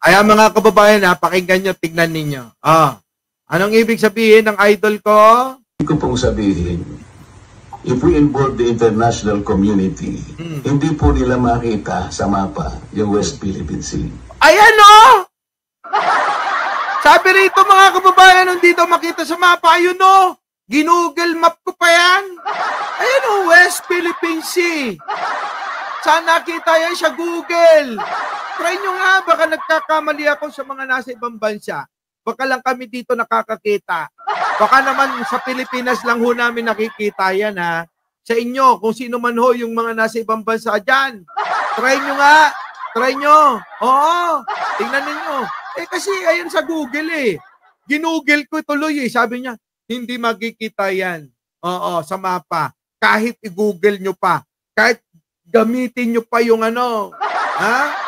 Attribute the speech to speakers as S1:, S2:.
S1: Ayan mga kababayan, pakinggan nyo, tignan ninyo. Anong ibig sabihin ng idol ko?
S2: Hindi ko pong sabihin, if we involve the international community, hindi po nila makita sa mapa yung West Philippine Sea.
S1: Ayan o! Sabi rito mga kababayan, hindi daw makita sa mapa. Ayun o! Ginoogle map ko pa yan. Ayan o, West Philippine Sea. Saan nakita yan sa Google? Try nyo nga, baka nagkakamali ako sa mga nasa ibang bansa. Baka lang kami dito nakakakita. Baka naman sa Pilipinas lang ho namin nakikita yan ha. Sa inyo, kung sino man ho yung mga nasa ibang bansa dyan. Try nyo nga. Try nyo. Oo. Tingnan ninyo. Kasi ayun sa Google Ginoogle ko tuloy Sabi niya, hindi makikita yan. Oo, sa mapa. Kahit i-Google nyo pa. Kahit gamitin nyo pa yung ha?